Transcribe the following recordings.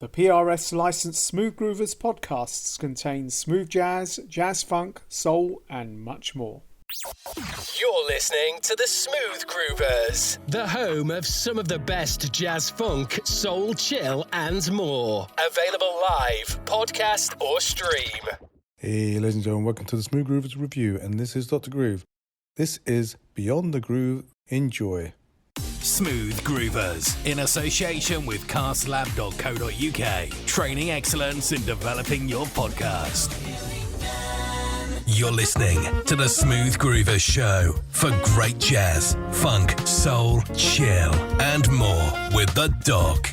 The PRS licensed Smooth Groovers podcasts contain smooth jazz, jazz funk, soul, and much more. You're listening to the Smooth Groovers, the home of some of the best jazz funk, soul, chill, and more. Available live, podcast, or stream. Hey, ladies and gentlemen, welcome to the Smooth Groovers Review, and this is Dr. Groove. This is Beyond the Groove. Enjoy. Smooth Groovers, in association with castlab.co.uk, training excellence in developing your podcast. You're listening to the Smooth Groovers Show for great jazz, funk, soul, chill, and more with the Doc.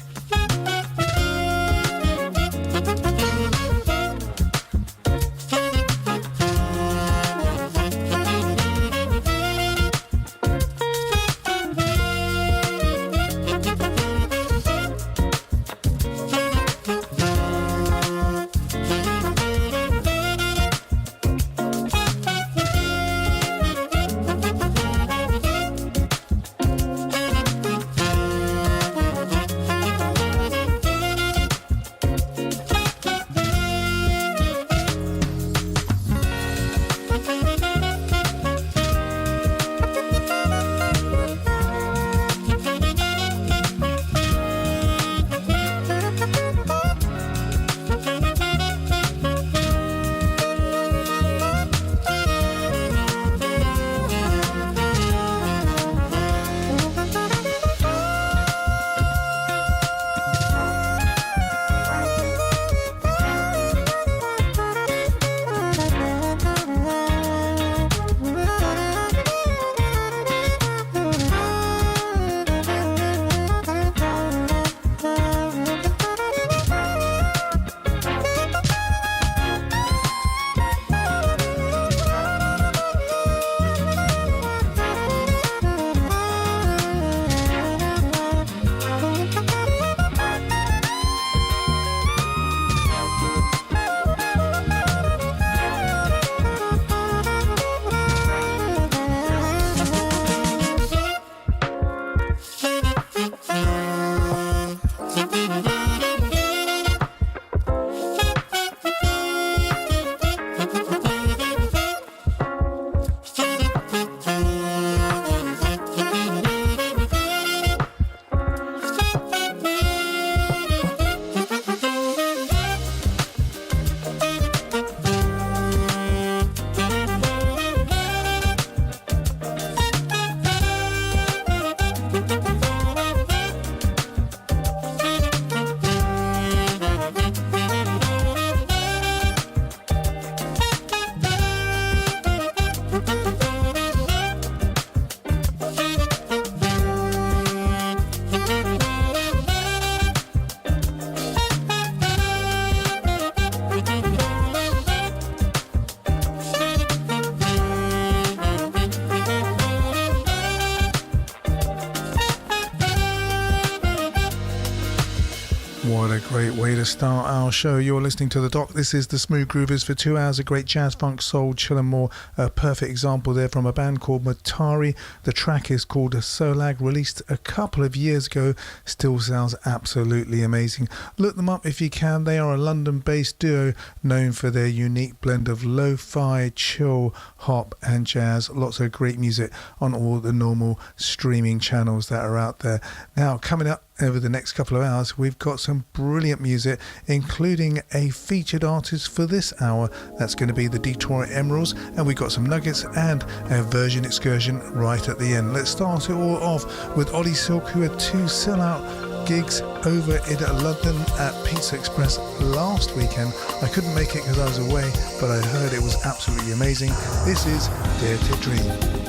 What a great way to start our show. You're listening to The Doc. This is the Smooth Groovers for 2 hours of great jazz, funk, soul, chill and more. A perfect example there from a band called Matari. The track is called Solag, released a couple of years ago. Still sounds absolutely amazing. Look them up if you can. They are a London-based duo known for their unique blend of lo-fi, chill, hop and jazz. Lots of great music on all the normal streaming channels that are out there. Now, coming up over the next couple of hours, we've got some brilliant music, including a featured artist for this hour. That's going to be the Detroit Emeralds, and we've got some nuggets and a version excursion right at the end. Let's start it all off with Ollie Silk, who had 2 sellout gigs over in London at Pizza Express last weekend. I couldn't make it because I was away, but I heard it was absolutely amazing. This is Dare to Dream.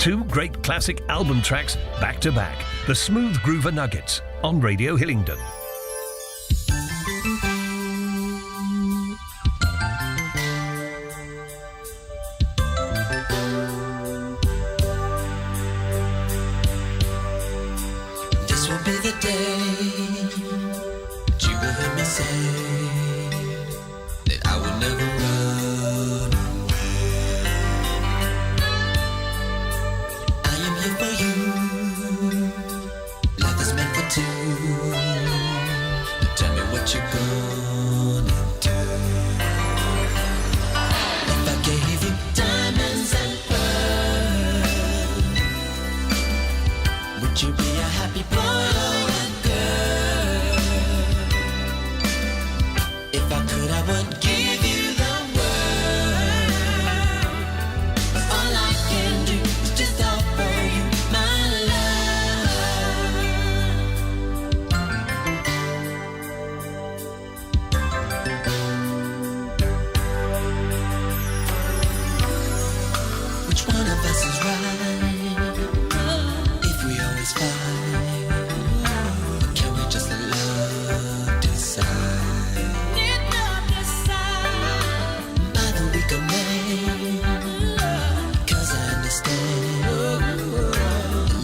2 great classic album tracks back to back. The Smooth Groover Nuggets on Radio Hillingdon. This will be the day that you will hear me say that I will never run away. I am here for you. Life is meant for two. Now tell me what you're gonna do. If I gave you diamonds and pearls, would you be a happy boy or a girl? If I could, I would give you the world. But all I can do is just offer you my love. Which one of us is right? If we always fight, or can we just let love decide? Neither we can make, 'cause I understand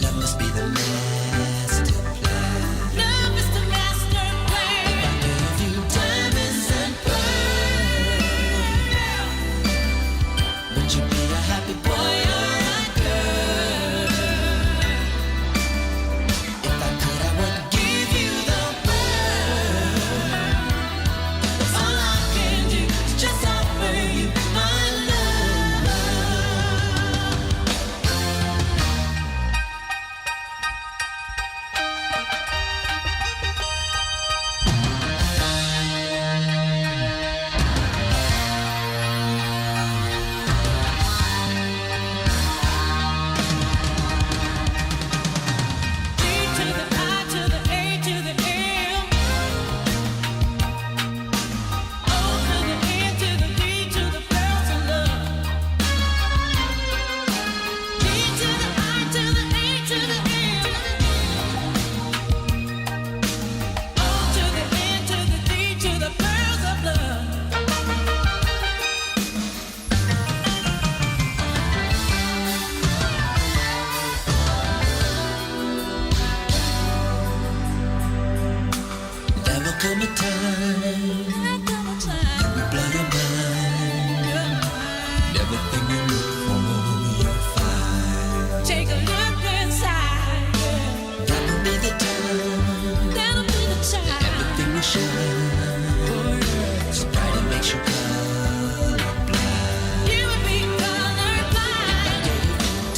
love must be the master plan. If I gave you diamonds and pearls, would you be a happy boy or a girl? If I could, I would give you the world. But all I can do is just offer you my love. D to the I to the A to the M, O to the N to the D to the pearls of love. D to the I to the A to the M, O to the N to the D to the pearls of love. There will come a time when we blow your mind. Everything you look for, you'll find. Take a look inside. That will be the time. That'll be the time. Everything will shine. So bright it makes you colorblind. You would be colorblind.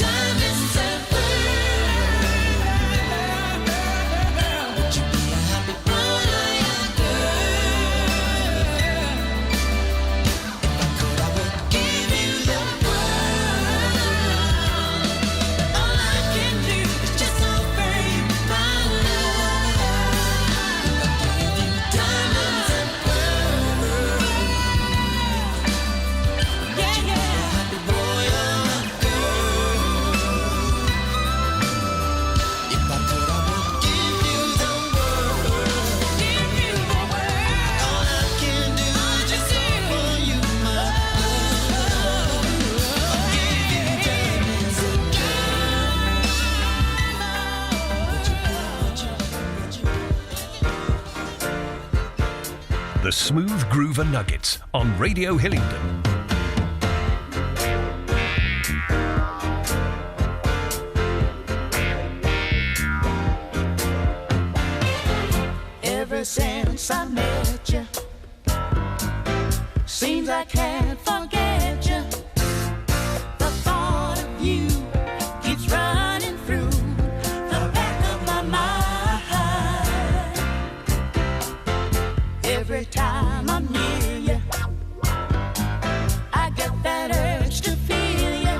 Diamonds and pearls. Would you be a happy boy or a girl? If I could, I would give you the world. All I can do is just offer you my love. If I gave you diamonds and pearls, would you be a happy boy or a girl? If I could, I would give you the world. Give you the world. All I can do is just offer you my love. I'll give you diamonds and pearls. The Smooth Groover Nuggets on Radio Hillingdon. Ever since I met you, seems I can't forget you. The thought of you keeps running through the back of my mind. Every time I'm near you, I get that urge to feel you.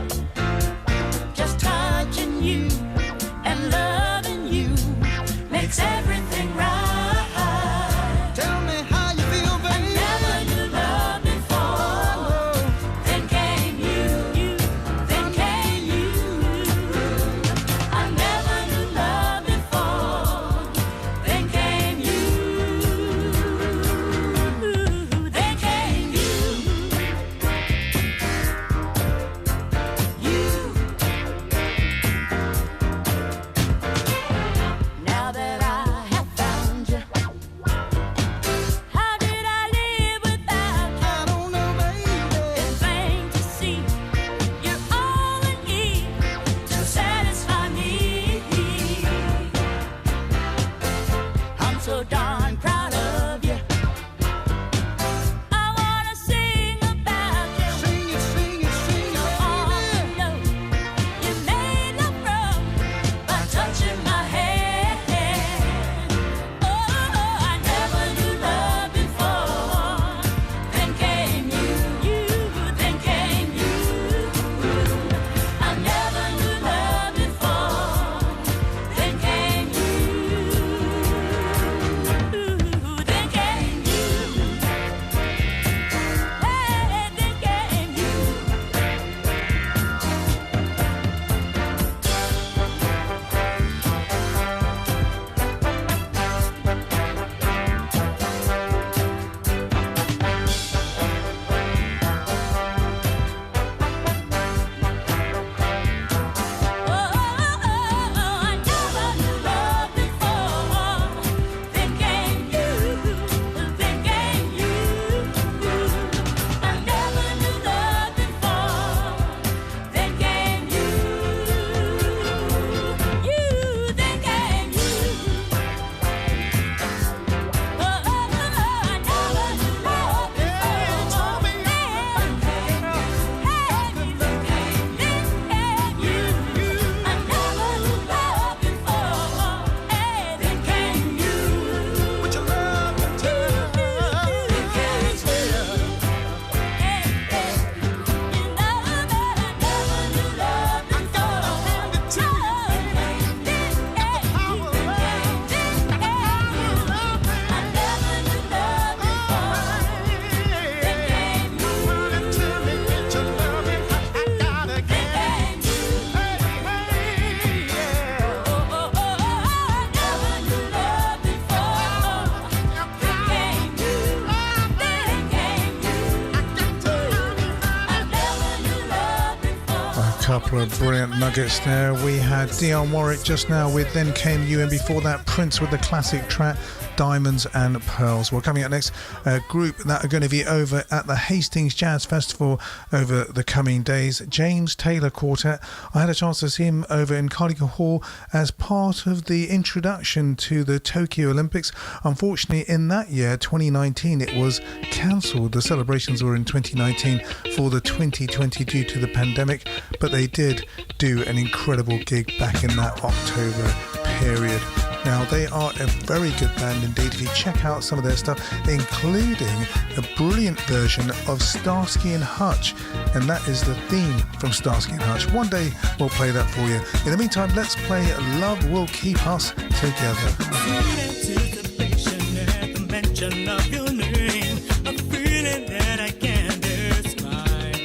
Just touching you and loving you makes everything right. Tell me how you feel, baby. I never knew love before. Then couple of brilliant nuggets there. We had Dionne Warwick just now with Then Came You, and before that Prince with the classic track Diamonds and Pearls. Well, coming up next, a group that are going to be over at the Hastings Jazz Festival over the coming days, James Taylor Quartet. I had a chance to see him over in Carnegie Hall as part of the introduction to the Tokyo Olympics. Unfortunately, in that year, 2019, it was cancelled. The celebrations were in 2019 for the 2020 due to the pandemic, but they did do an incredible gig back in that October period. Now, they are a very good band indeed. If you check out some of their stuff, including a brilliant version of Starsky and Hutch, and that is the theme from Starsky and Hutch. One day we'll play that for you. In the meantime, let's play Love Will Keep Us Together. Sweet anticipation at the mention of your name, a feeling that I can't describe.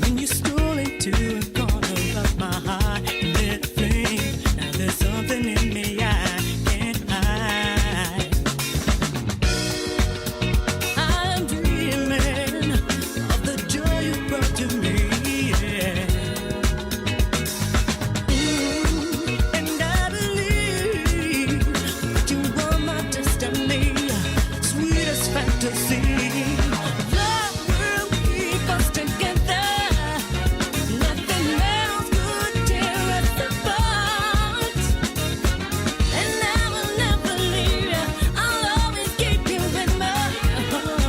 When you stroll into a corner of my heart and lit a flame, now there's something in me I can't hide. I'm dreaming of the joy you brought to me, yeah. And I believe that you were my destiny, sweetest fantasy. Love will keep us together. Nothing else could tear us apart. And I will never leave you. I'll always keep you in my heart.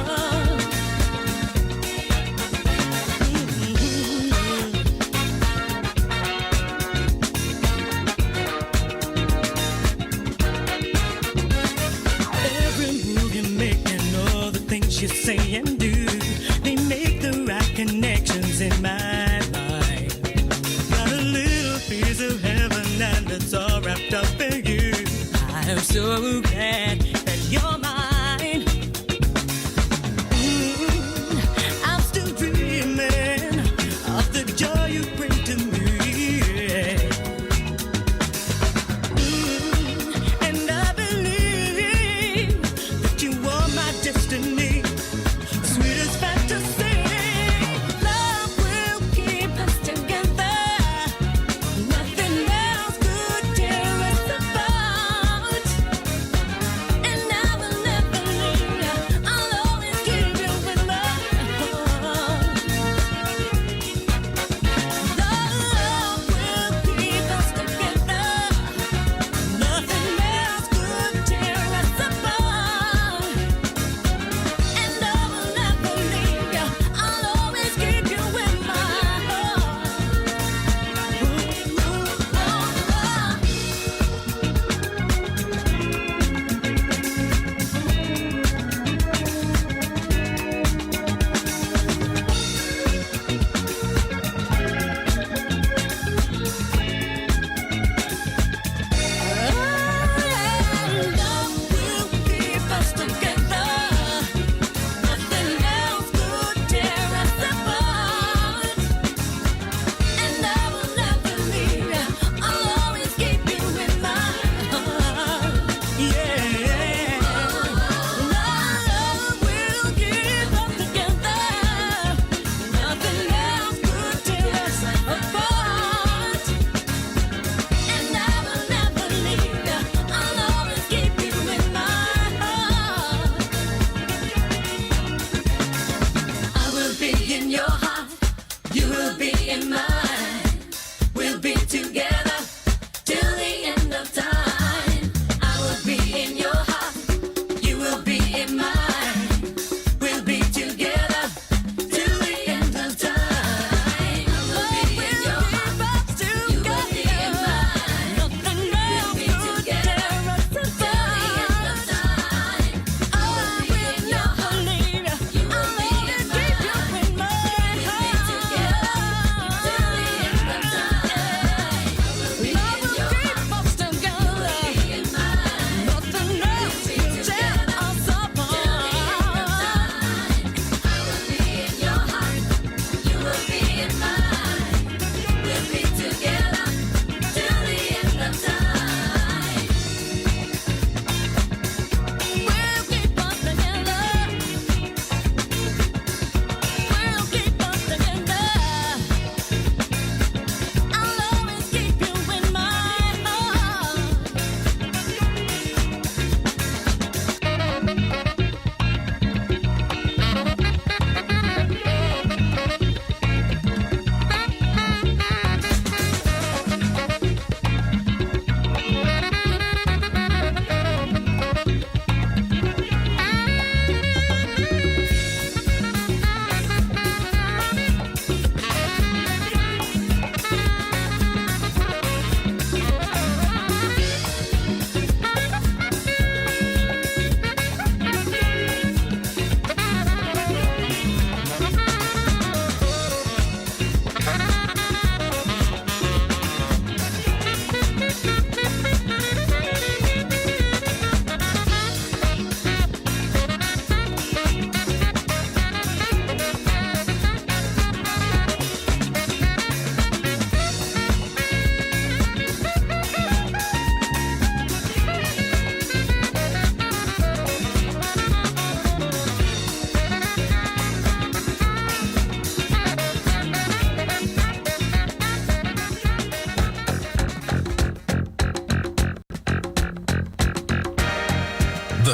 Every move you make and all the things you say and do, they make the right connections in my life. Got a little piece of heaven and it's all wrapped up in you. I'm so glad that you're mine. I'm still dreaming of the joy you bring to me. And I believe that you are my destiny, sweetest fantasy. Love will keep us together. Nothing else could tear us apart.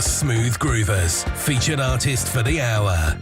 The Smooth Groovers, featured artist for the hour.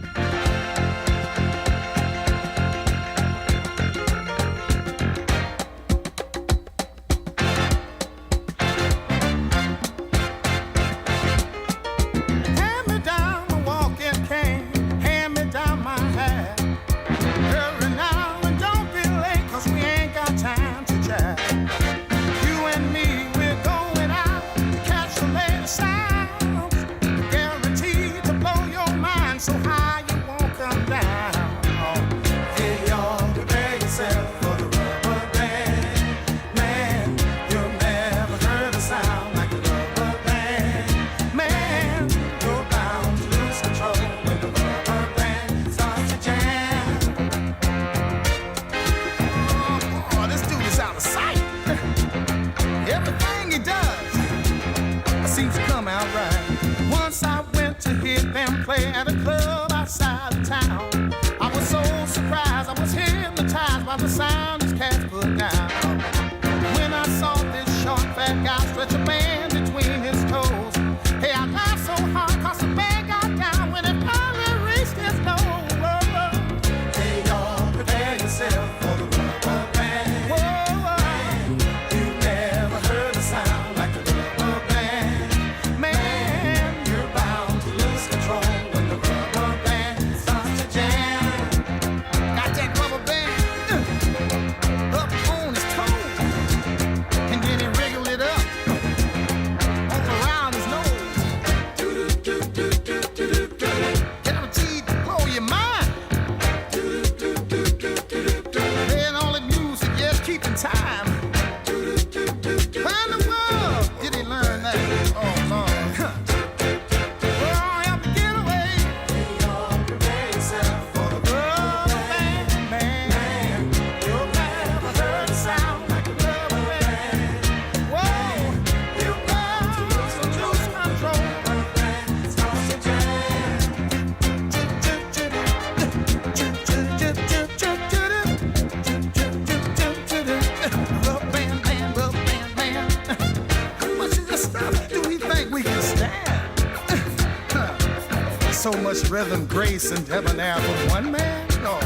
So much rhythm, grace, and debonair for one man? No.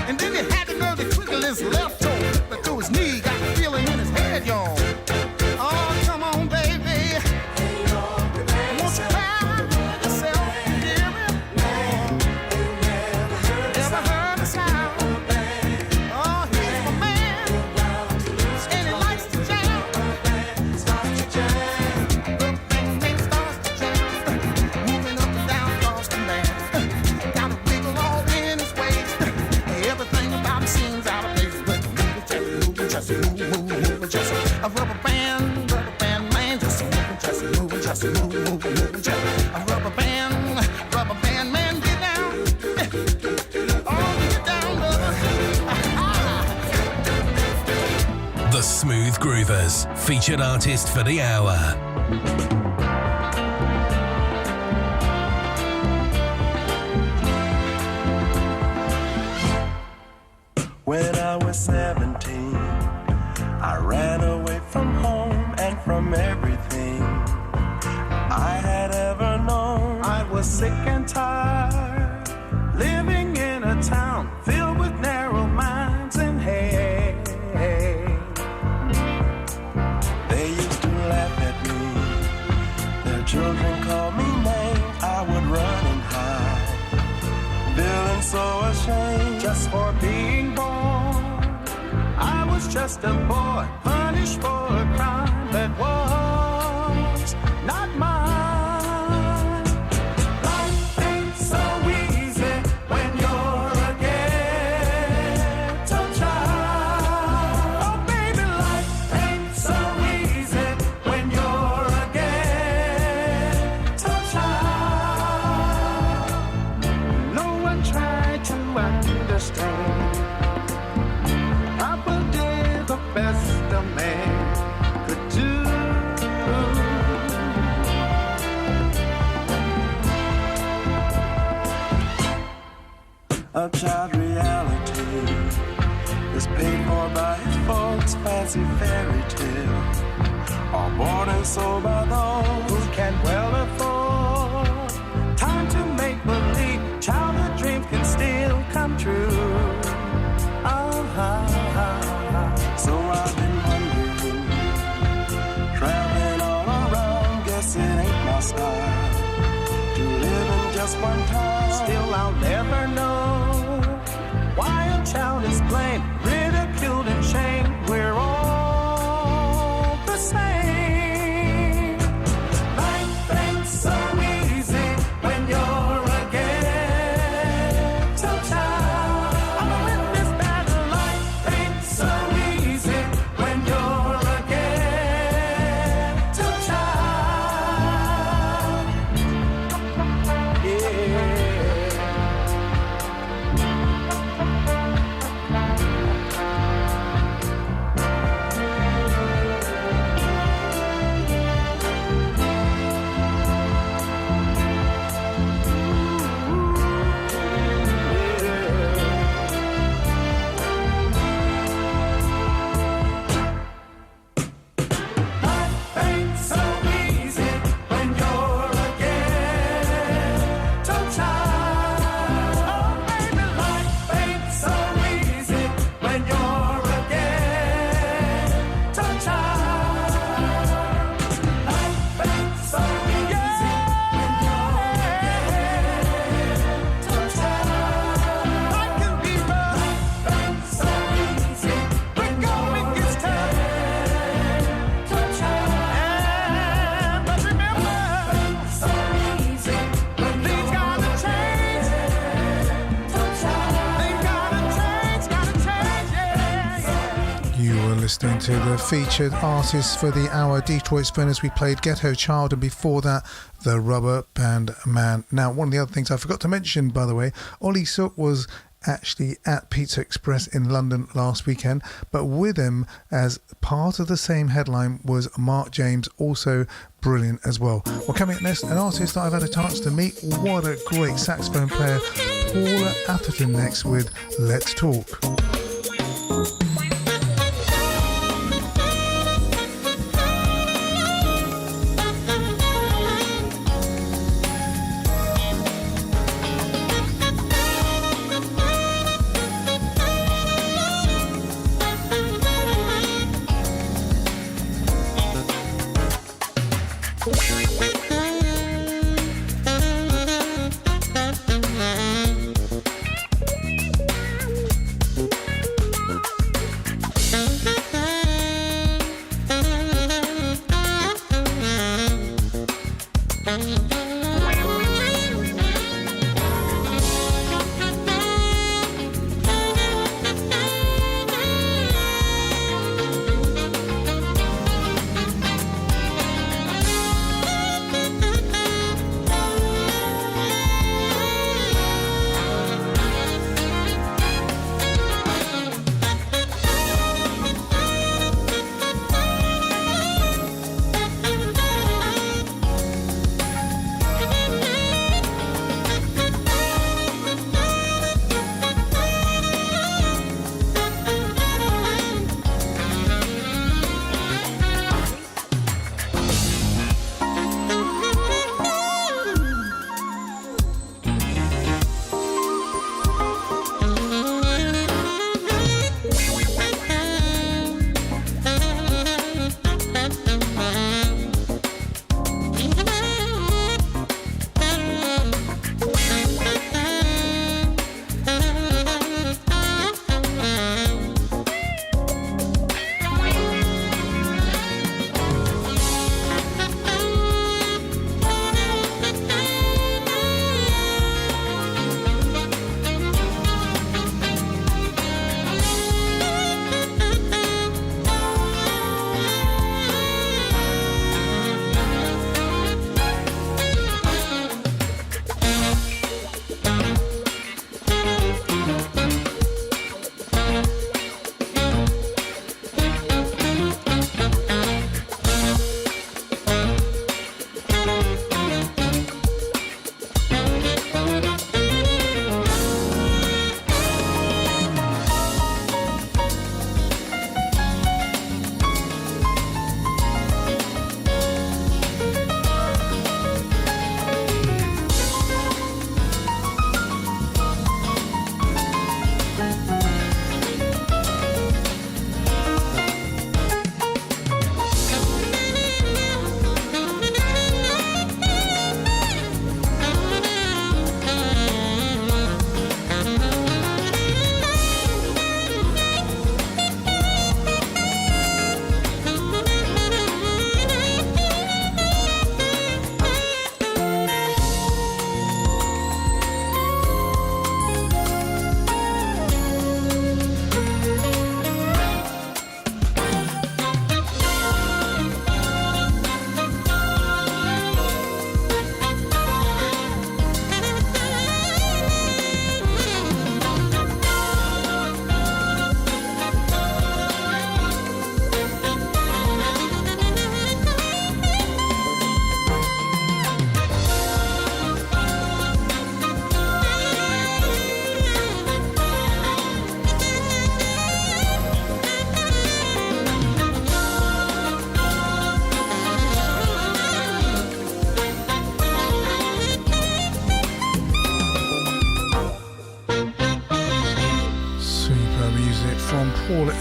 And then he had the nerve to twinkle his left toe, but through his knee, got the feeling in his head, y'all. Oh, come on, baby. Won't you find yourself, hear me? Never heard a sound. Oh, he's my man, and he likes to jam. A rubber band man, just moving, just moving, just a rubber band man, get down, oh, get down, brother. The Smooth Groovers, featured artist for the hour. When I was 17, I ran away from home and from everything I had ever known. I was sick and tired, living in a town filled with narrow minds and hate. They used to laugh at me, their children called me names. I would run and hide, feeling so ashamed just for being born. I was just a boy, punished for a crime that was not mine. Life ain't so easy when you're a ghetto child. Oh baby, life ain't so easy when you're a ghetto child. No one tried to understand. Papa did the best a man could do. A child reality is paid for by his folks' fancy fairy tale. are bought and sold by those who can well afford time to make believe. Childhood dreams can still come true. So I've been wondering, traveling all around, guess it ain't my style to live in just one time. Still I'll never know why a child is blamed, ridiculed and shamed. We're all the same. Life ain't so easy when you're a ghetto child. I'm a witness that life ain't so easy when you're a ghetto child. Yeah. Life ain't so easy when you're a ghetto child. Oh, baby, life ain't so easy when you're a ghetto child. Life ain't so easy when you're a ghetto child. Life can be rough. Life ain't so easy when going gets tough. But remember, so easy when things gotta change. Things gotta change, yeah. You were listening to the featured artists for the hour, Detroit's Finest. We played Ghetto Child, and before that, the Rubber Band Man. Now, one of the other things I forgot to mention, by the way, Ollie Sook was actually at Pizza Express in London last weekend, but with him as part of the same headline was Mark James, also brilliant as well. Well, coming up next, an artist that I've had a chance to meet. What a great saxophone player, Paula Atherton, next with Let's Talk.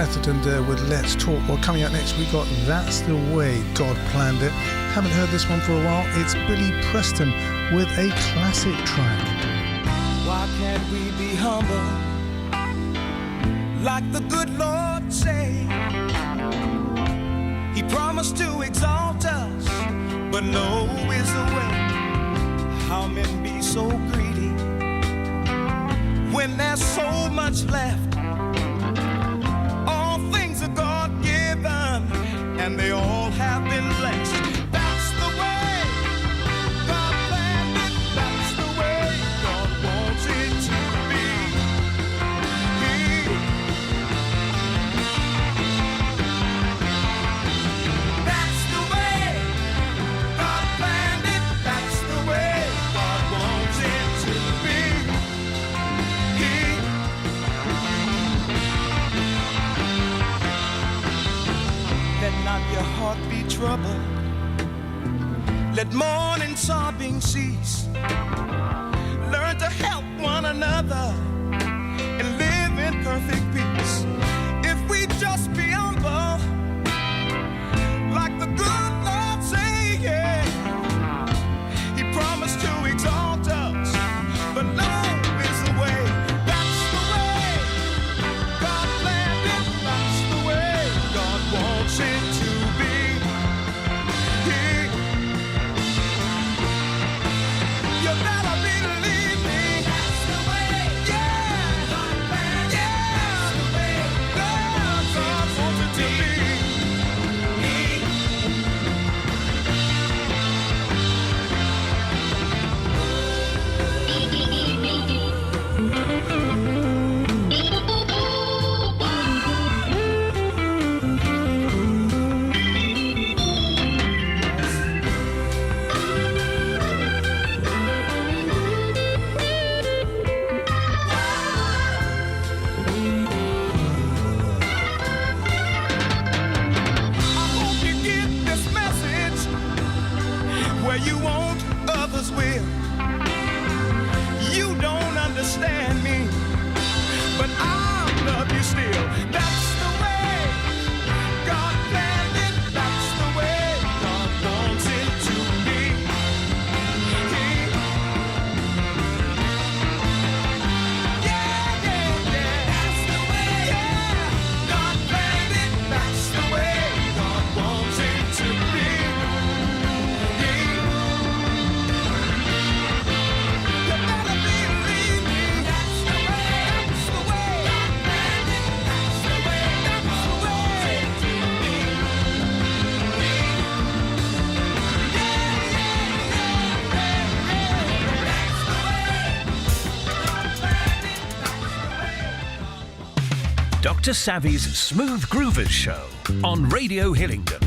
Atherton there with Let's Talk. Well, coming up next, we got That's the Way God Planned It. Haven't heard this one for a while. It's Billy Preston with a classic track. Why can't we be humble like the good Lord say? He promised to exalt us, but no is the way. How men be so greedy when there's so much left. All things are God given, and they all have been blessed. That's the way God planned it. That's the way God wants it to be. That's the way God planned it. That's the way God wants it to be. Let not your heart be troubled. Let mourning, sobbing cease. Learn to help one another and live in perfect peace. If we just be humble, like the good Lord say, yeah. He promised to exalt us, but love is the way. That's the way God planned it. That's the way God wants it to be. You better believe me. That's the way. Yeah. God planned it. That's the way God wants it to be. Where you won't, others will. You don't understand me, but I love you still. That's the way God planned it. That's the way God wants it to be. Yeah, yeah, yeah. That's the way. Yeah, God planned it. That's the way God wants it to be. Dr. Savvy's Smooth Groovers Show on Radio Hillingdon.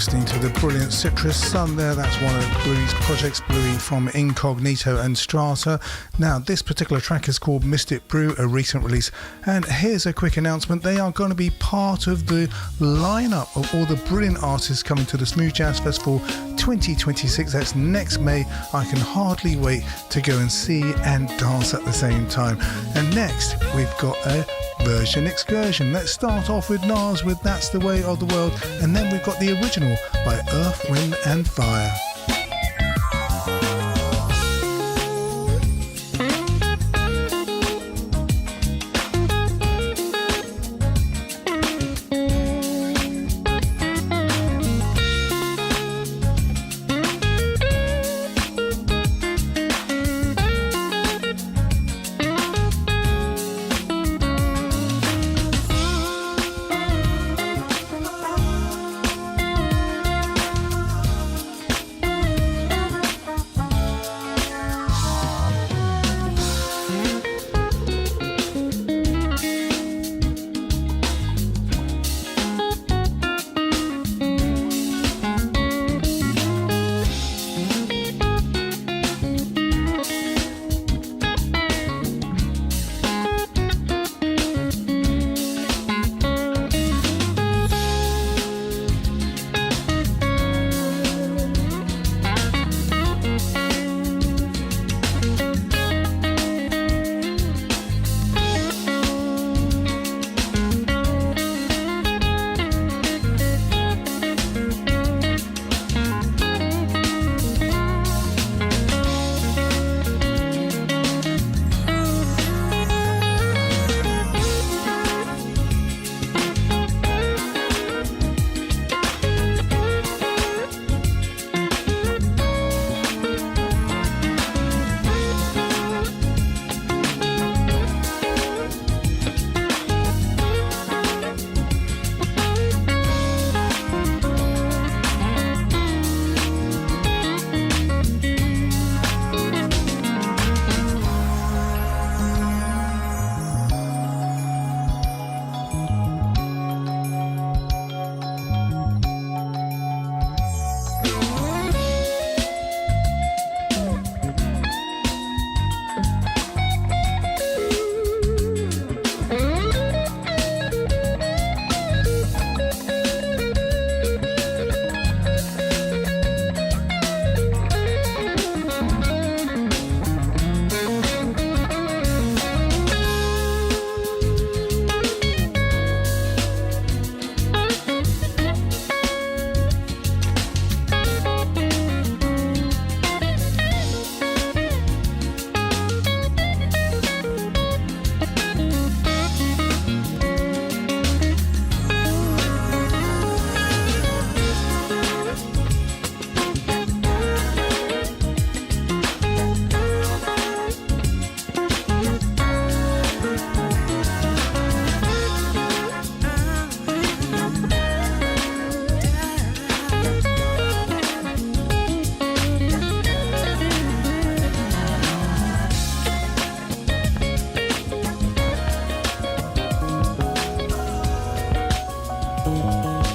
listening to the brilliant Citrus Sun there. That's one of Bluey's projects, Bluey from Incognito and Strata. Now, this particular track is called Mystic Brew, a recent release. And here's a quick announcement. They are going to be part of the lineup of all the brilliant artists coming to the Smooth Jazz Festival 2026. That's next May. I can hardly wait to go and see and dance at the same time. And next, we've got a version excursion. Let's start off with Nas with That's the Way of the World, and then we've got the original by Earth, Wind and Fire.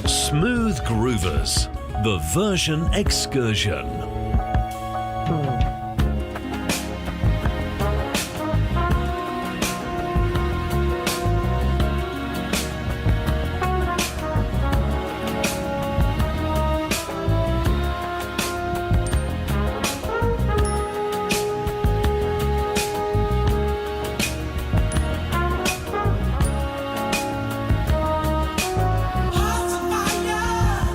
Smooth Groovers, the version excursion. Hearts of fire,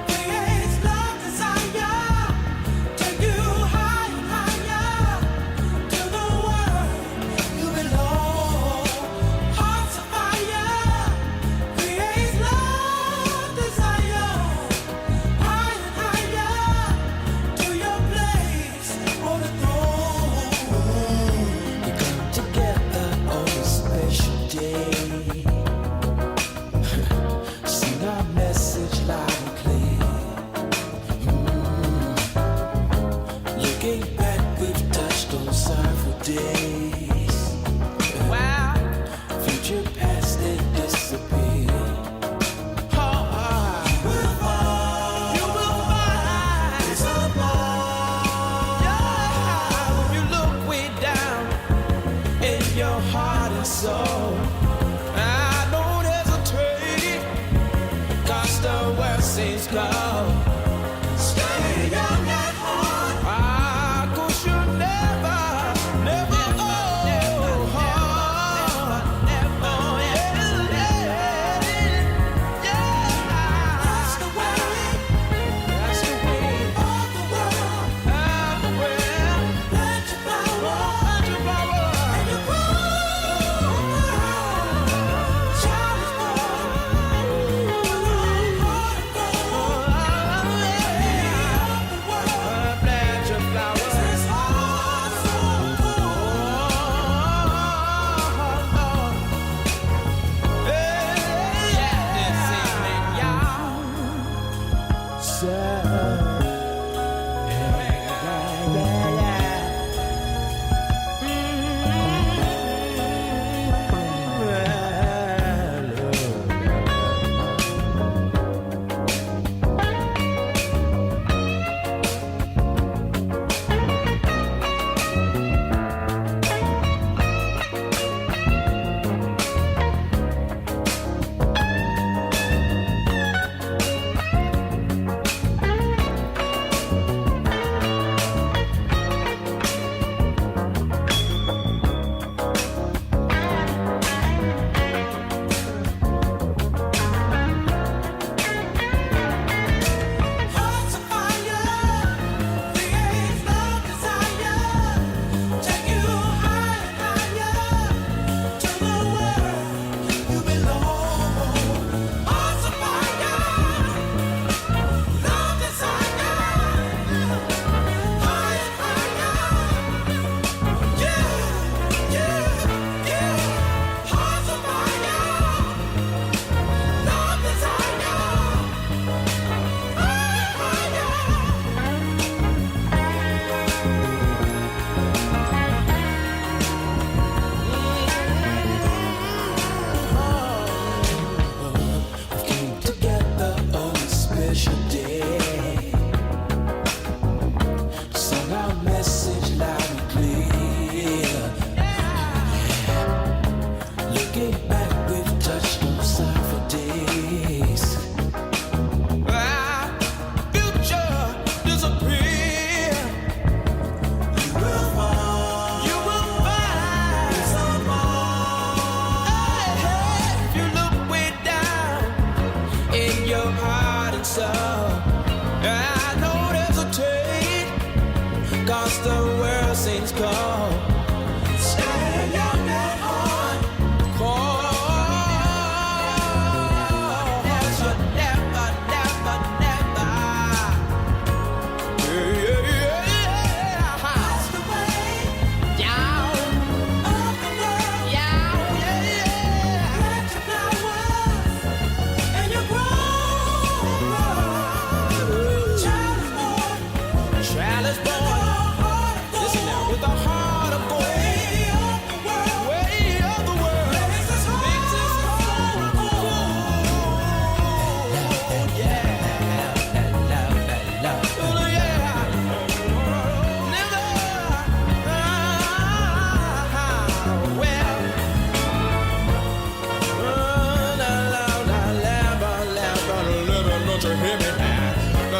creates love desire.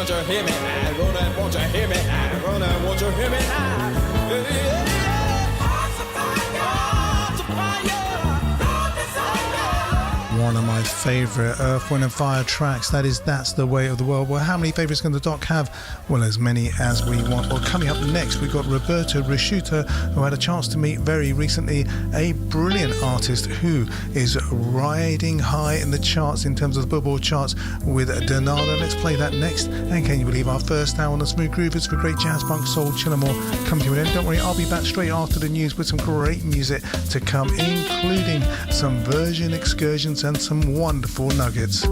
won't you hear me now? Roland, won't you hear me now? Roland, won't you hear me now? Yeah, yeah, yeah. Hearts of fire, hearts of fire, no desire. One of my favourite Earth, Wind and Fire tracks. That's the way of the world. Well, how many favourites can the Doc have? Well, as many as we want. Well, coming up next, we've got Roberto Risciuta, who I had a chance to meet very recently, a brilliant artist who is riding high in the charts, in terms of the Billboard charts, with Donado. Let's play that next. And can you believe our first hour on the Smooth Groovers for great jazz, funk, soul, chill and more coming to an end. Don't worry, I'll be back straight after the news with some great music to come, including some Virgin excursions and some wonderful nuggets.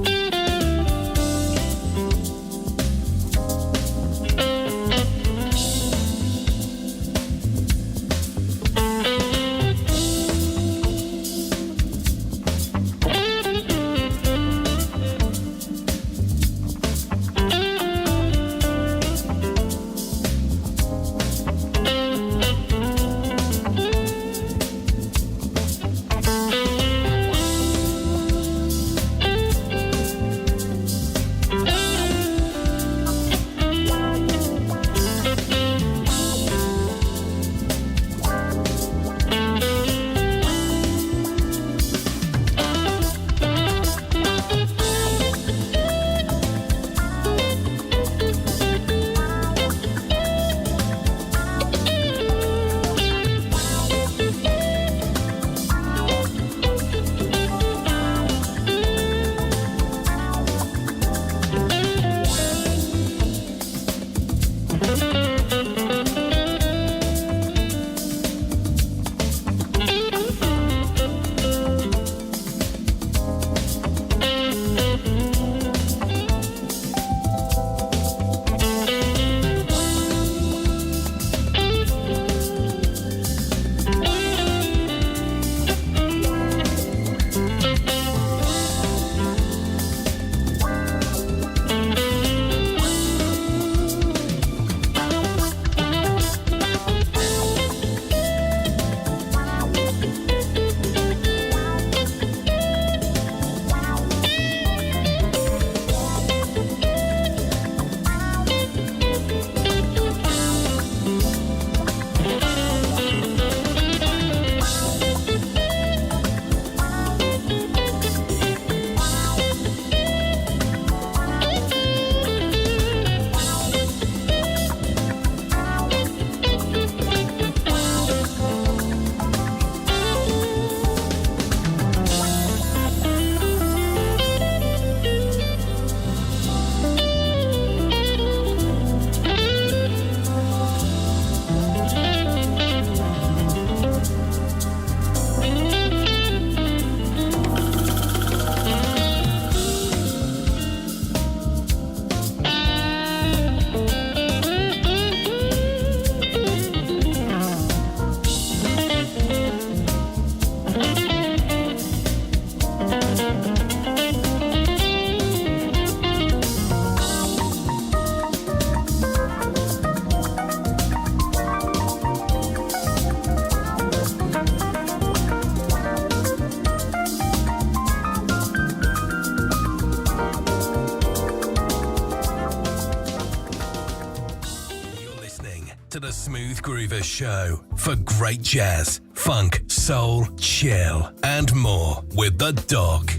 To the Smooth Groovers Show for great jazz, funk, soul, chill, and more with the Doc.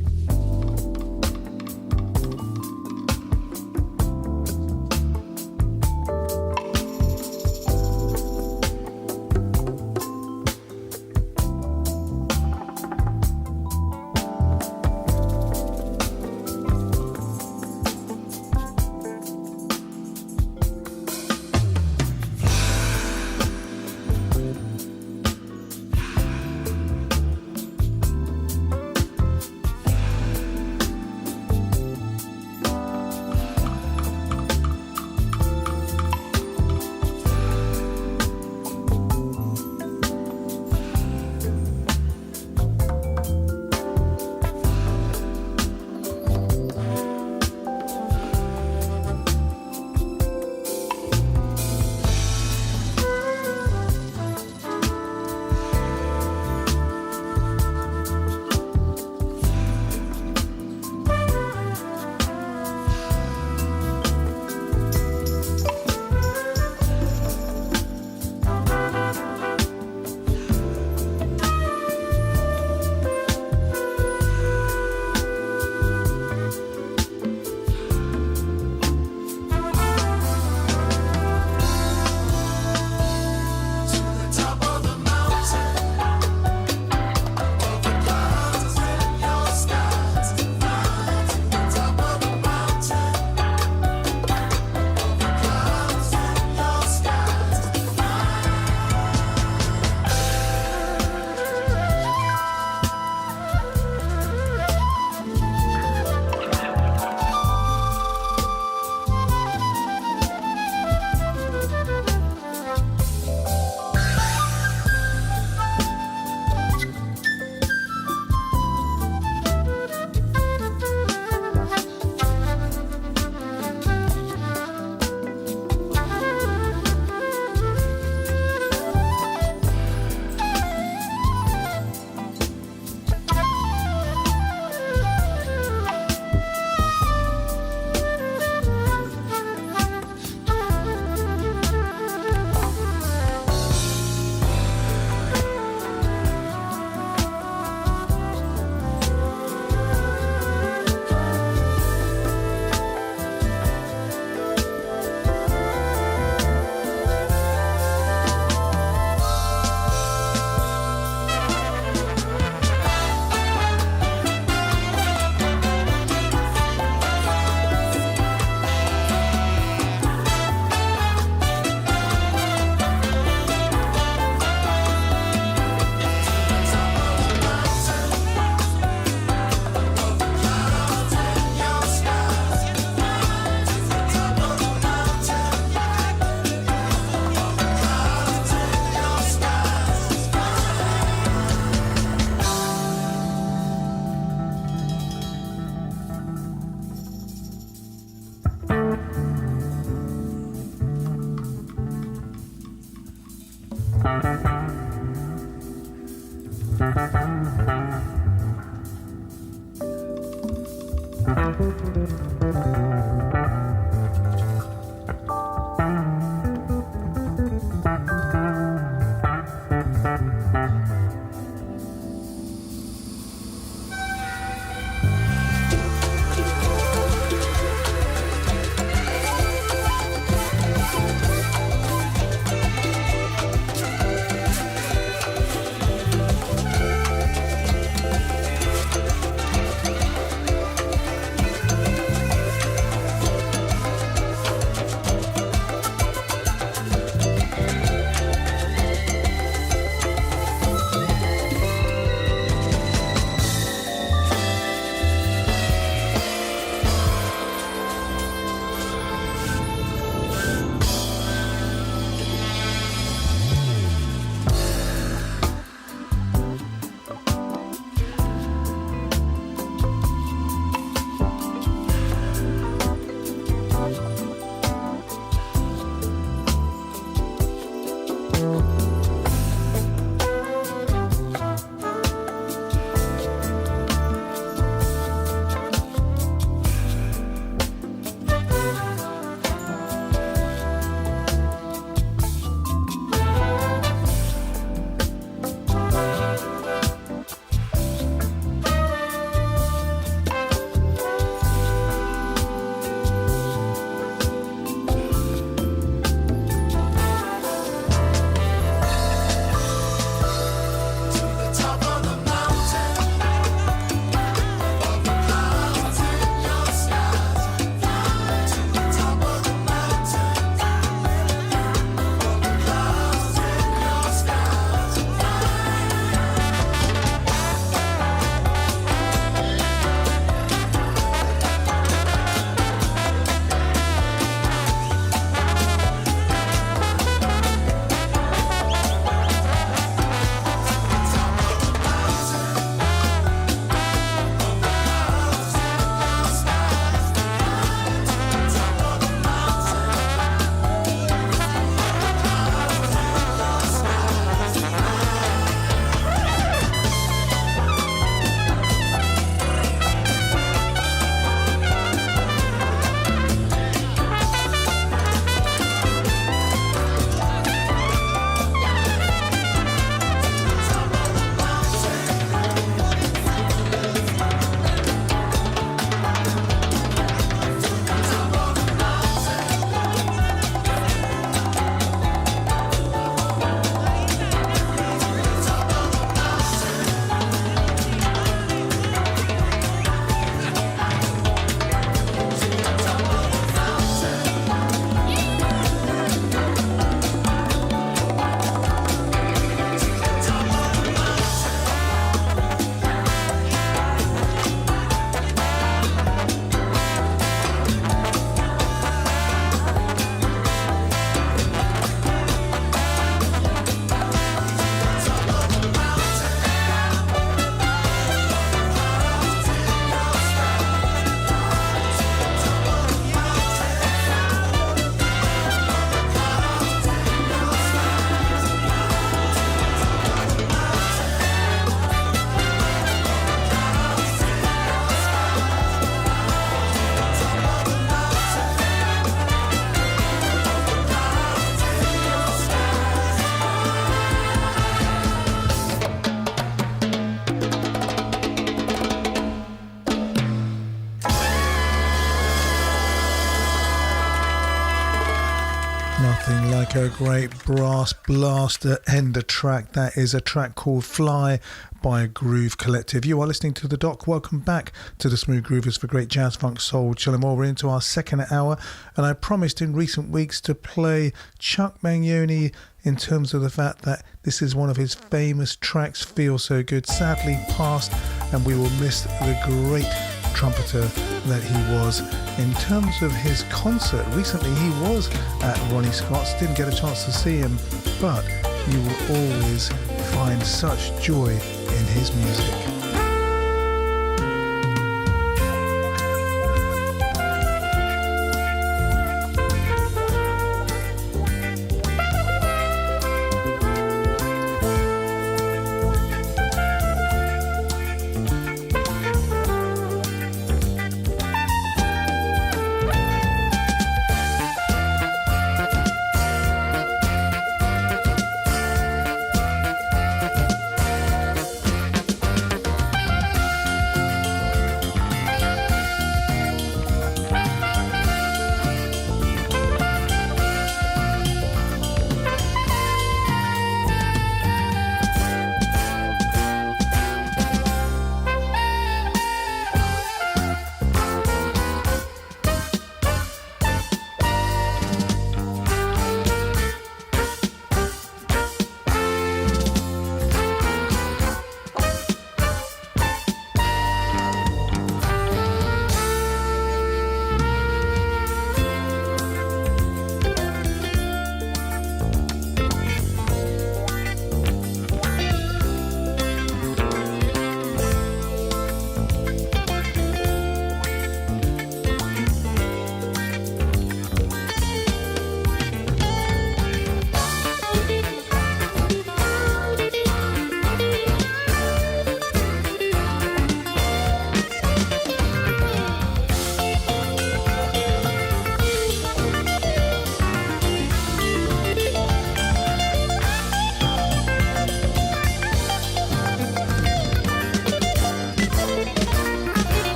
Nothing like a great brass blaster end a track. That is a track called Fly by Groove Collective. You are listening to The Doc. Welcome back to the Smooth Groovers for great jazz, funk, soul, chill and more. We're into our second hour, and I promised in recent weeks to play Chuck Mangione in terms of the fact that this is one of his famous tracks, Feel So Good. Sadly passed, and we will miss the great trumpeter that he was. In terms of his concert, recently he was at Ronnie Scott's. Didn't get a chance to see him, but you will always find such joy in his music.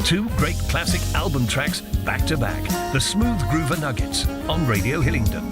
2 great classic album tracks back to back. The Smooth Groover Nuggets on Radio Hillingdon.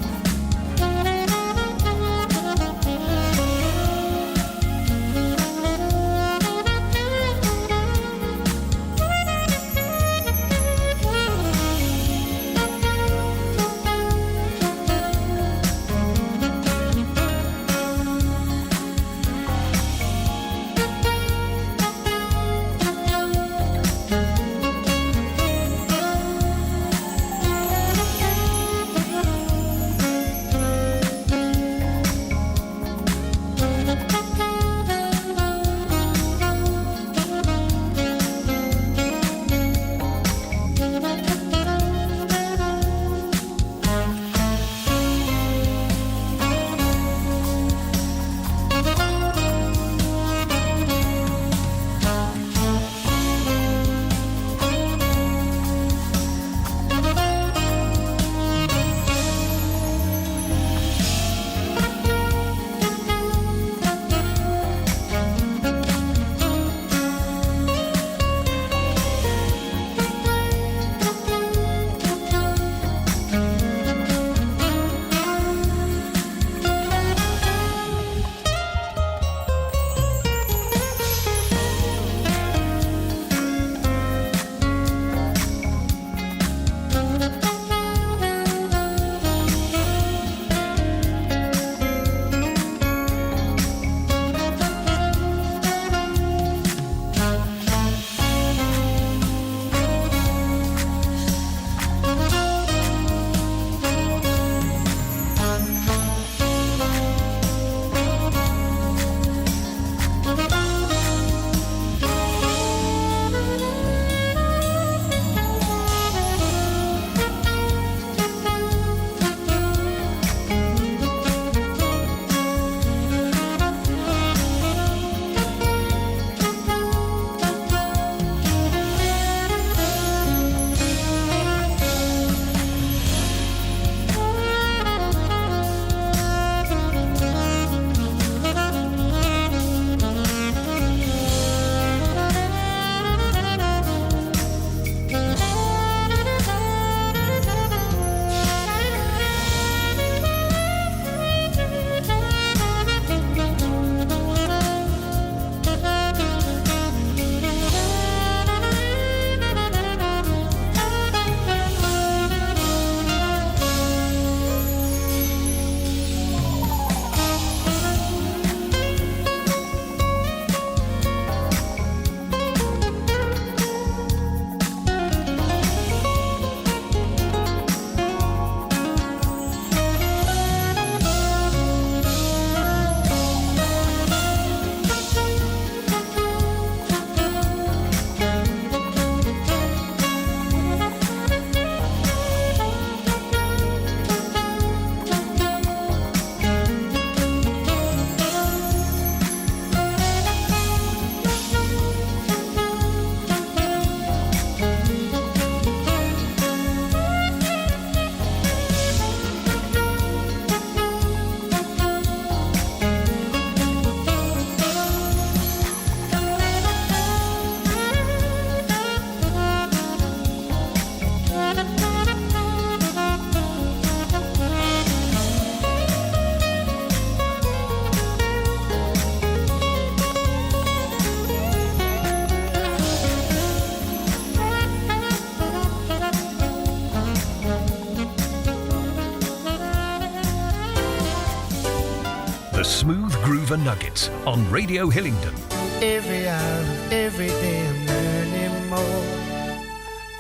The Smooth Groover Nuggets on Radio Hillingdon. Every hour of every day I'm learning more.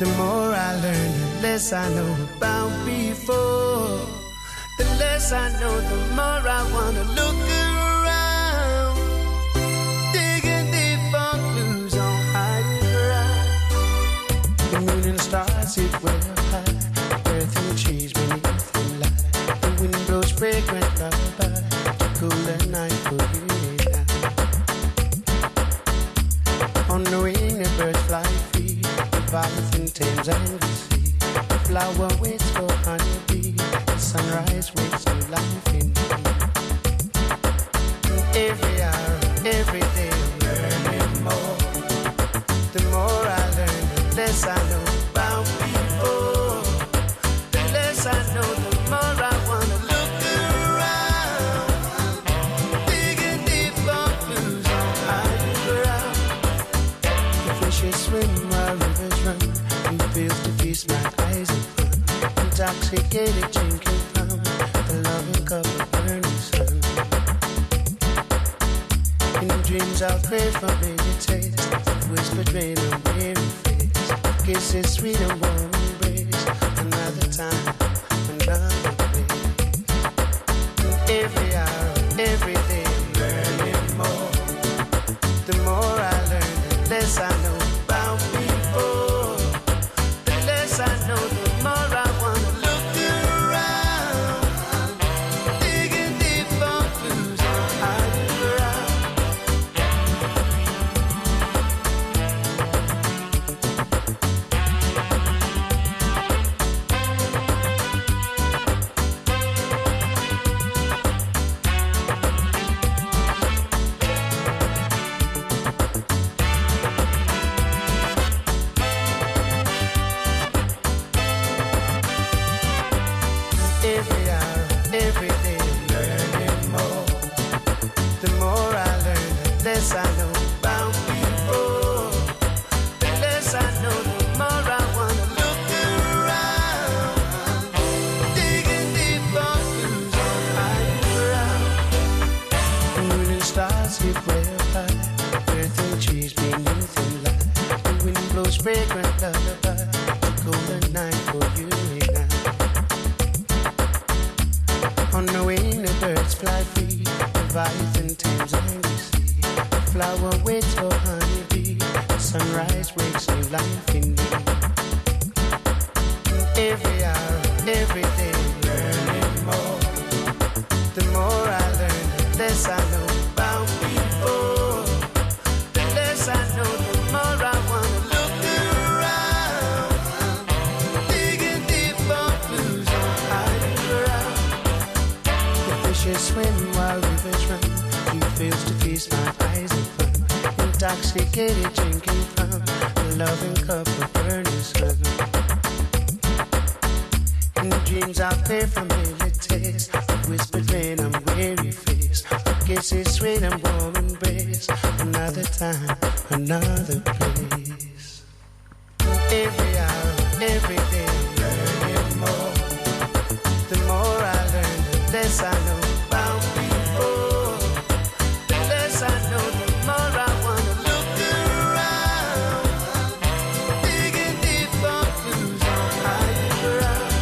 The more I learn, the less I know about before. The less I know, the more I wanna look around. Digging deep for clues on higher ground. The moon and the stars sit way up high. Earth and the trees beneath the light. The wind blows fragrant lullaby. Cooler night for you and I. On the wing, the birds fly free. The violets in Thames and the sea. The flower waits for honeybee. The sunrise wakes new life in me. Every hour, every day, I'm learning more. The more I learn, the less Fishes swim while rivers run. He feels to feast like eyes and fun. Intoxicated drinking from the loving cup of burning sun. In dreams I'll crave familiar taste, whispered rain on weary face. Kisses sweet and warm embrace. Another time, another place. Every hour, every day I'm learning more. The more I learn, the less I know about people. The less I know, the more I wanna look around. Digging deep for clues on hiding ground. Every hour, every day I'm learning more. The more I learn, the less I know about people. The less I know, the more I wanna look around. Digging deep for clues on hiding ground. Moon and stars hit way up high. Earth and trees beneath in light. The wind blows fragrant lullaby. The golden night for you and I. On the wing, the birds fly free. Leviathan tames angry sea. The flower waits for honeybee. The sunrise wakes new life in me. Every hour, every day, learning more. The more I learn, the less I know about people. The less I know, the more I wanna look around. Digging deep for clues on hiding ground. The fishes swim while rivers run. He feels to feast my eyes and fun. Intoxicated drinking from the loving cup of burning sun. In dreams I play familiar taste. Whispered rain on weary face. Kisses sweet and warm embrace. Another time, another place. Every hour, every day I'm learning more. The more I learn, the less I know about people. The less I know, the more I wanna look around. Digging deep for clues on hiding ground.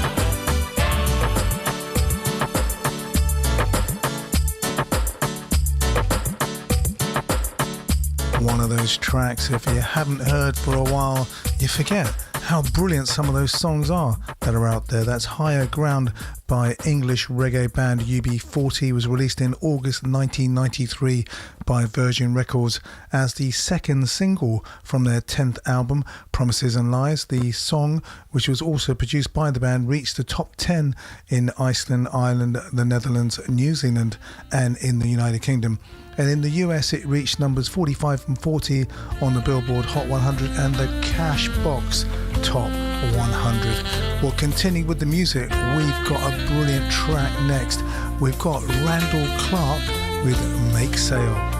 One of those tracks, if you haven't heard for a while, you forget how brilliant some of those songs are that are out there. That's Higher Ground by English reggae band UB40, was released in August 1993 by Virgin Records as the second single from their 10th album, Promises and Lies. The song, which was also produced by the band, reached the top 10 in Iceland, Ireland, the Netherlands, New Zealand and in the United Kingdom. And in the US it reached numbers 45 and 40 on the Billboard Hot 100 and the Cashbox Top 100. We'll continue with the music. We've got a brilliant track next. We've got Randall Clark with Make Sail. Make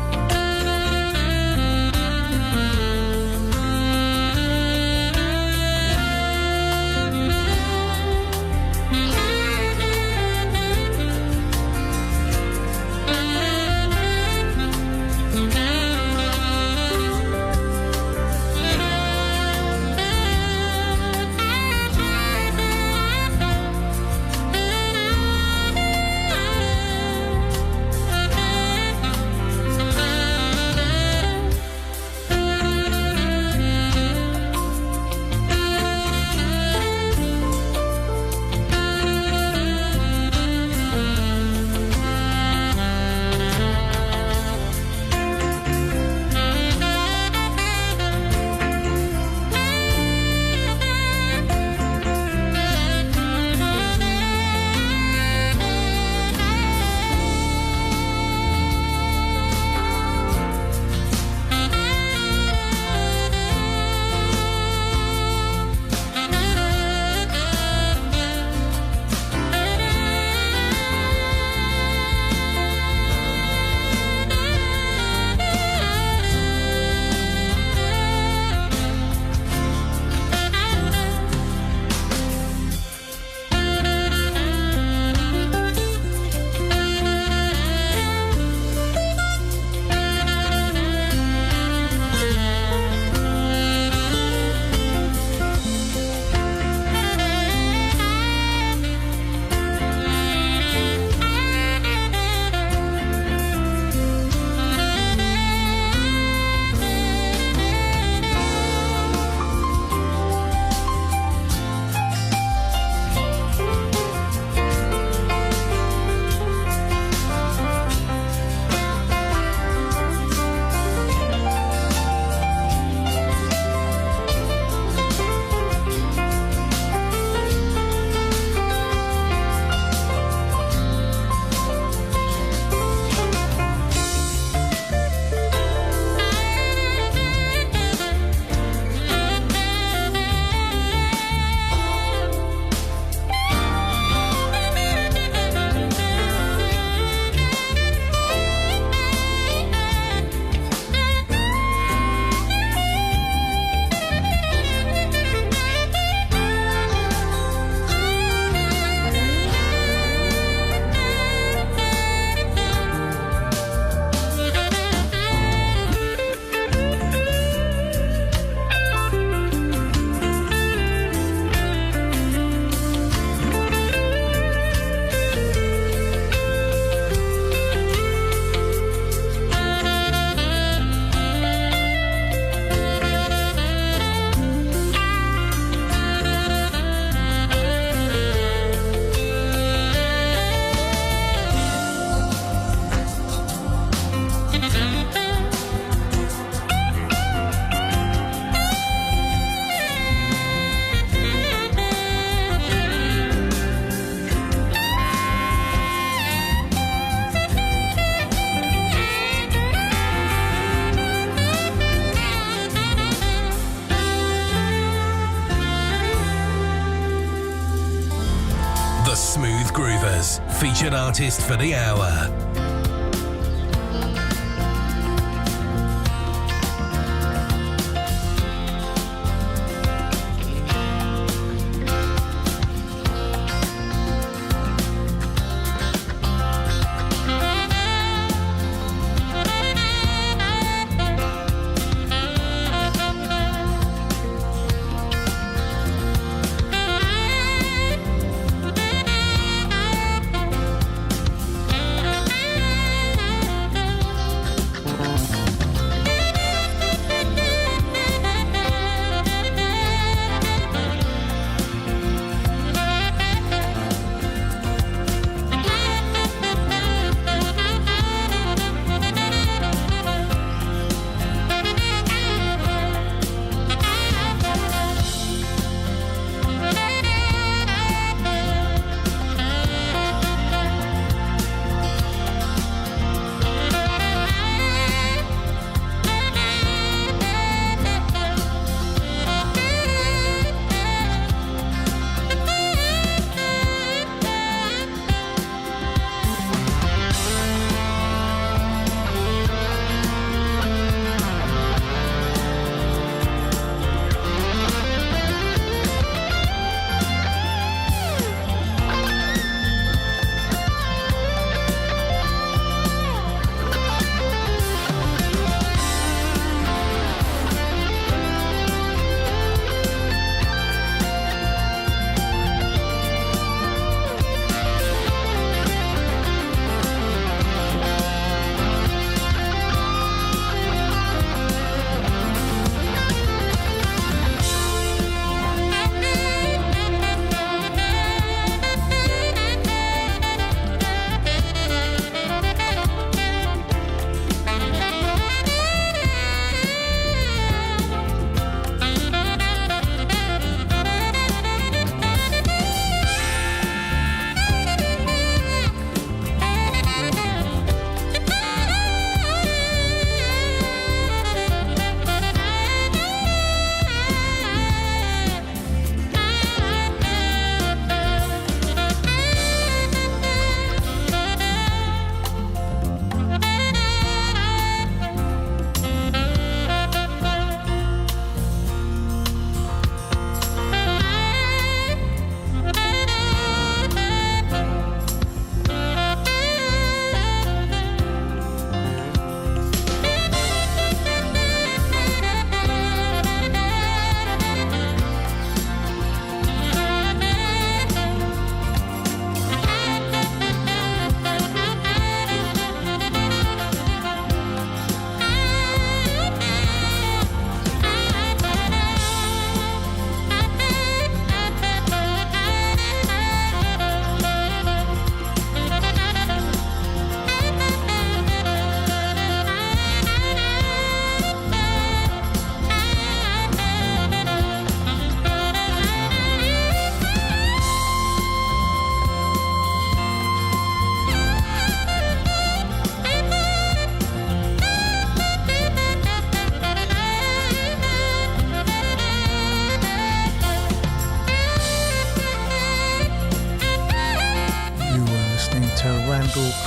Smooth Groovers, featured artist for the hour.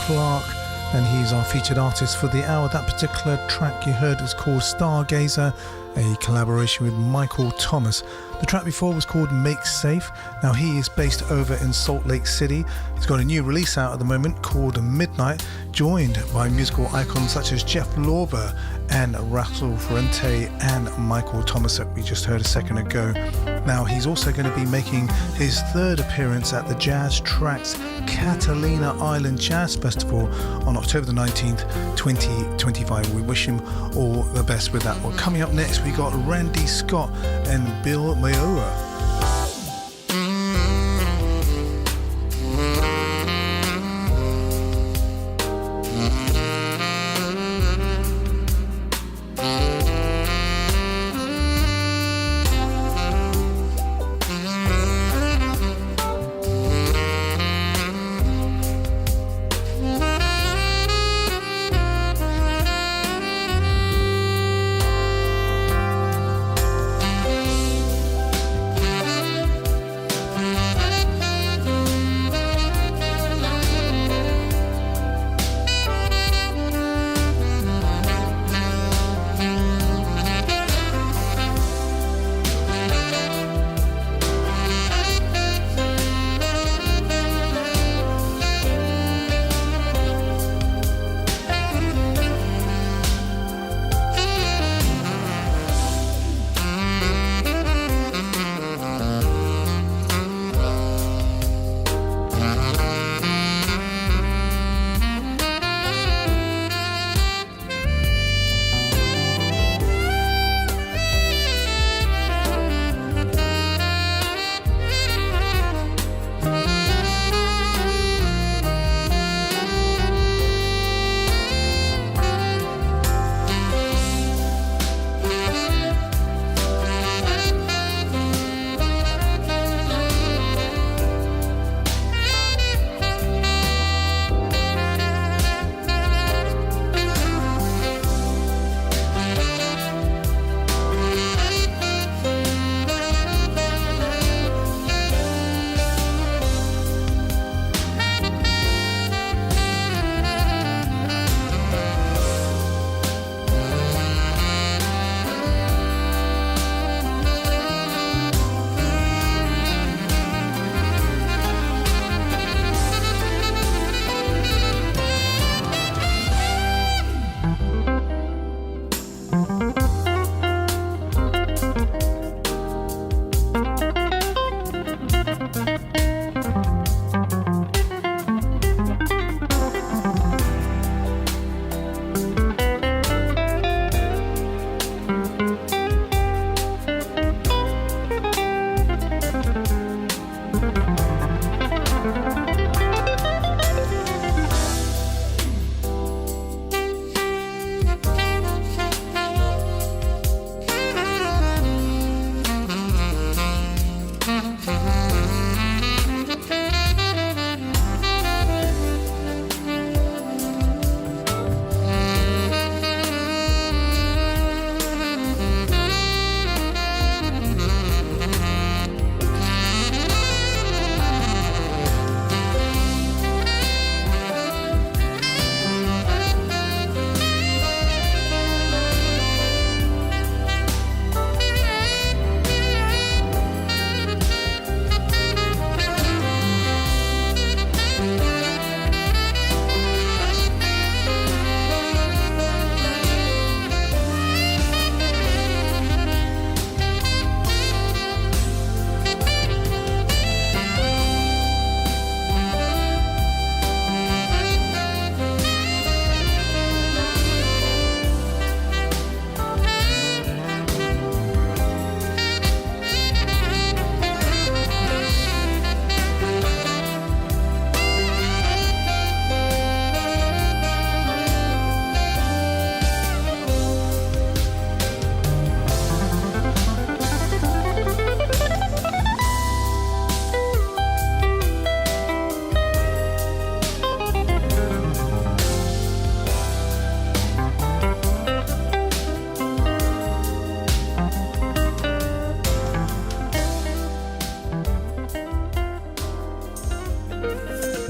Clark, and he's our featured artist for the hour. That particular track you heard is called Stargazer, a collaboration with Michael Thomas. The track before was called Make Safe. Now he is based over in Salt Lake City. He's got a new release out at the moment called Midnight, joined by musical icons such as Jeff Lorber and Russell Ferrante and Michael Thomas that we just heard a second ago. Now he's also going to be making his third appearance at the Jazz Tracks Catalina Island Jazz Festival on October the 19th, 2025. We wish him all the best with that one. Coming up next, we got Randy Scott and Bill Mayoa.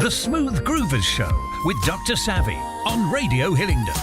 The Smooth Groovers Show with Dr. Savvy on Radio Hillingdon.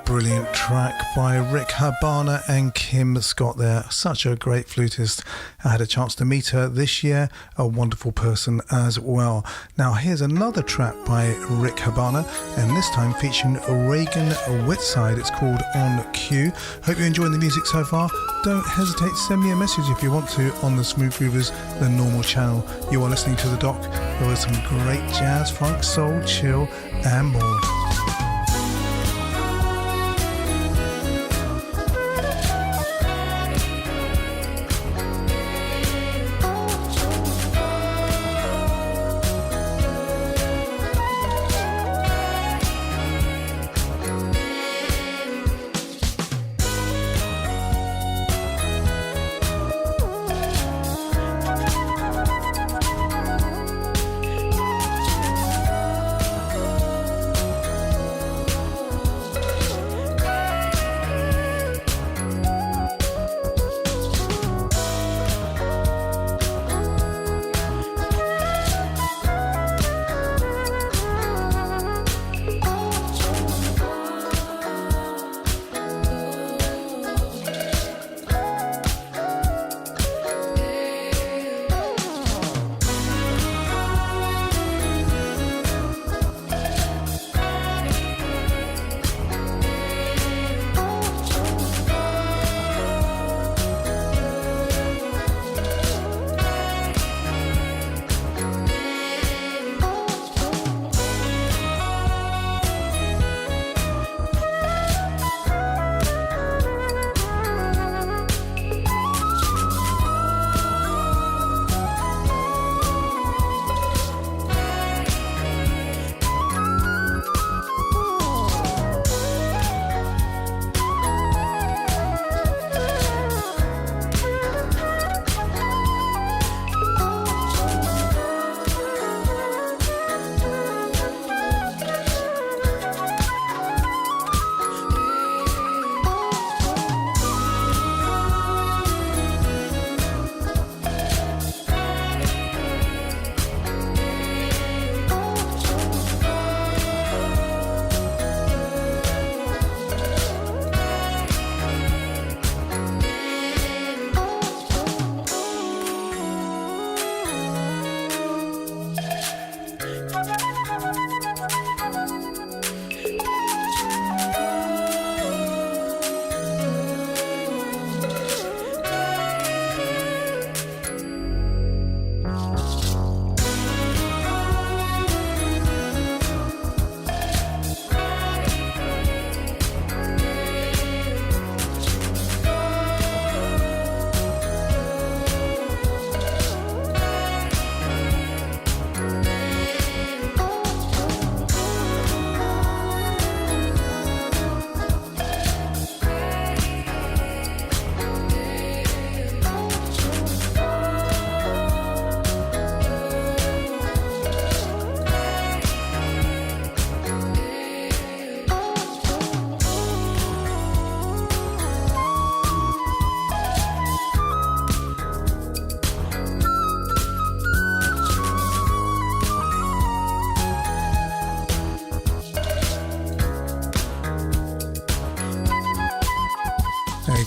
Brilliant track by Rick Habana and Kim Scott there. Such a great flutist. I had a chance to meet her this year. A wonderful person as well. Now here's another track by Rick Habana, and this time featuring Reagan Whitside. It's called On Cue. Hope you're enjoying the music so far. Don't hesitate to send me a message if you want to on the Smooth Groovers, the normal channel. You are listening to The Doc. There was some great jazz, funk, soul, chill and more.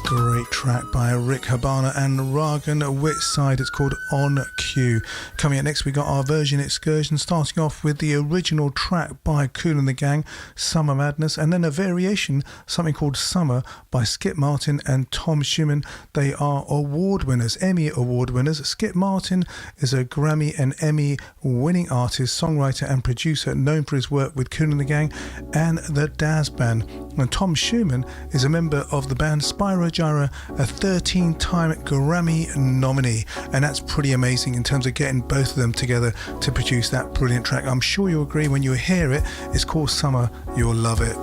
a great track by Rick Habana and Ragan Whitside. It's called On Cue. Coming up next, we got our version excursion, starting off with the original track by Kool and the Gang, Summer Madness, and then a variation, something called Summer by Skip Martin and Tom Schumann. They are award winners, Emmy award winners. Skip Martin is a Grammy and Emmy winning artist, songwriter and producer known for his work with Kool and the Gang and the Daz Band. And Tom Schumann is a member of the band Spyro Gyra, a 13-time Grammy nominee, and that's pretty amazing in terms of getting both of them together to produce that brilliant track. I'm sure you'll agree when you hear it. It's called Summer. You'll love it.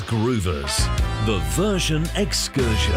Groovers, the version excursion.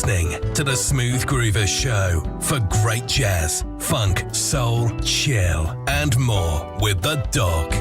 listening to the Smooth Groovers Show for great jazz, funk, soul, chill, and more with the Doc.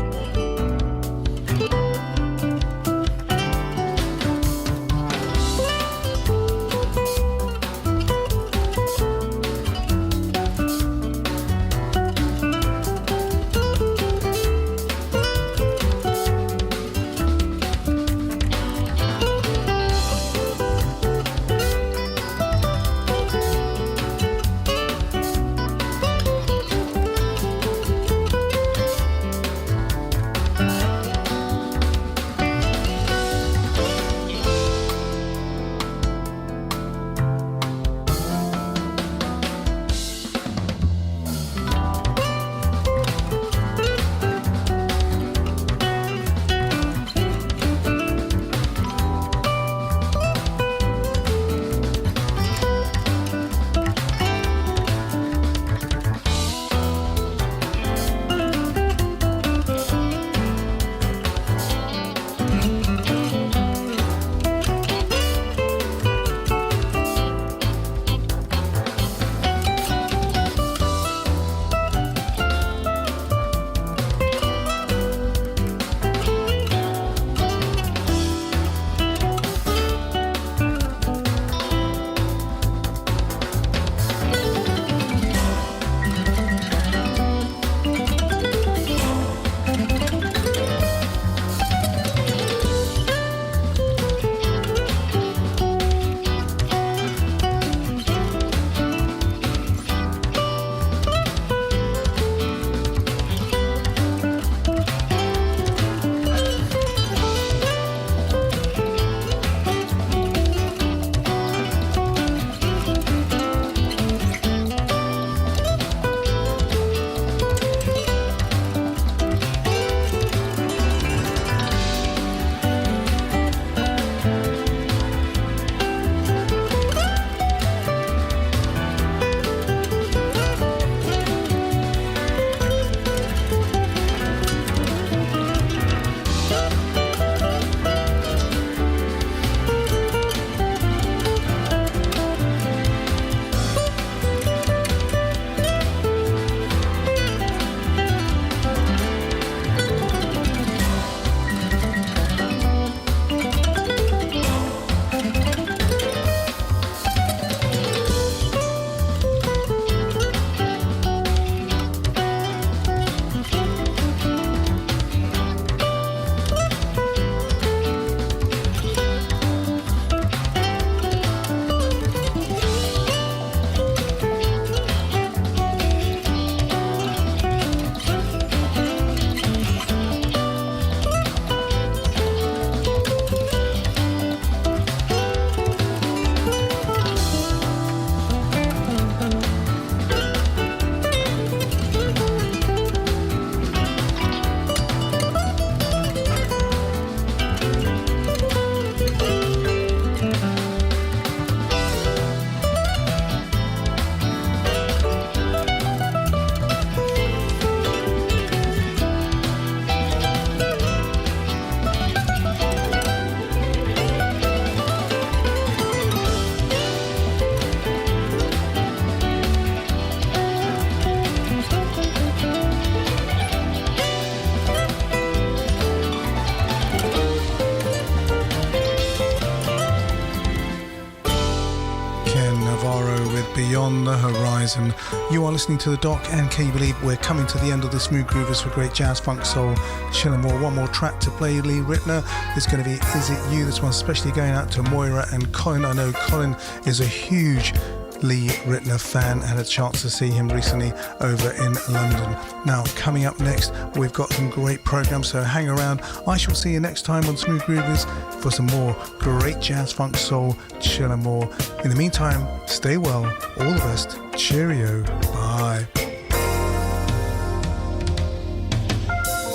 Beyond the Horizon. You are listening to The Doc, and can you believe we're coming to the end of the Smooth Groovers for great jazz, funk, soul, chill and more. One more track to play, Lee Ritner. It's going to be Is It You? This one's especially going out to Moira and Colin. I know Colin is a huge Lee Ritner fan, had a chance to see him recently over in London. Now, coming up next, we've got some great programs, so hang around. I shall see you next time on Smooth Groovers for some more great jazz, funk, soul, chill and more. In the meantime, stay well, all the best, cheerio, bye.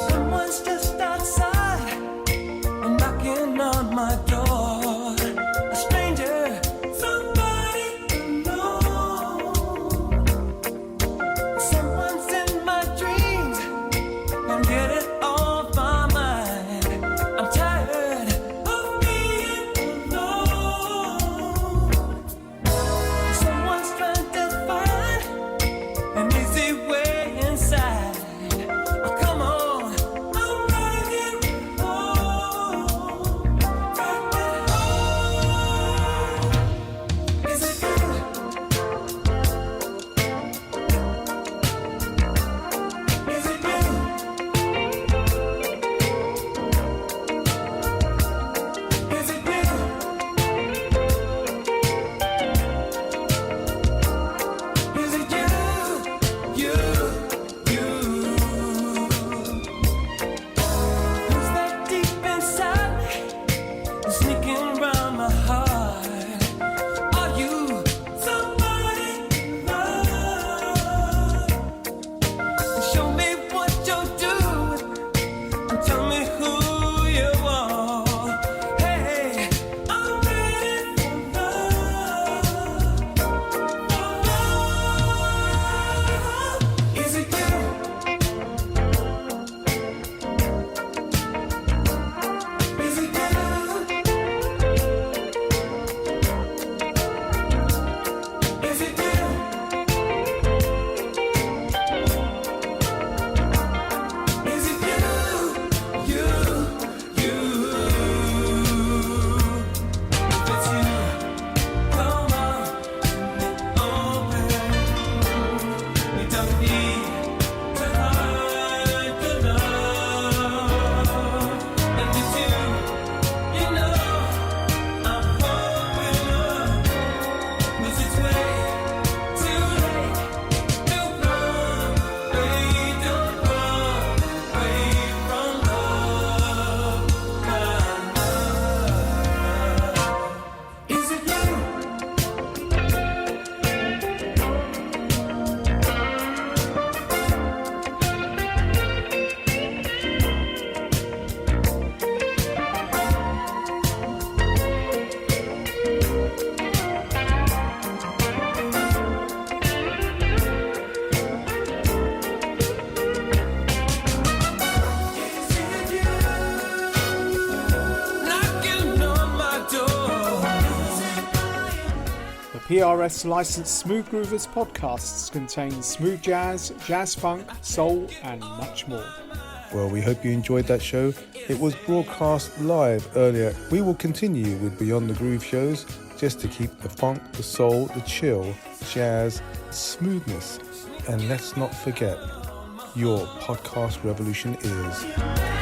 Someone's just outside and knocking on my door. A stranger, somebody unknown. Someone's in my dreams and get it off my mind. I'm tired of being alone. PRS licensed Smooth Groovers podcasts contain smooth jazz, jazz funk, soul, and much more. Well, we hope you enjoyed that show. It was broadcast live earlier. We will continue with Beyond the Groove shows just to keep the funk, the soul, the chill, jazz, smoothness. And let's not forget, your podcast revolution is...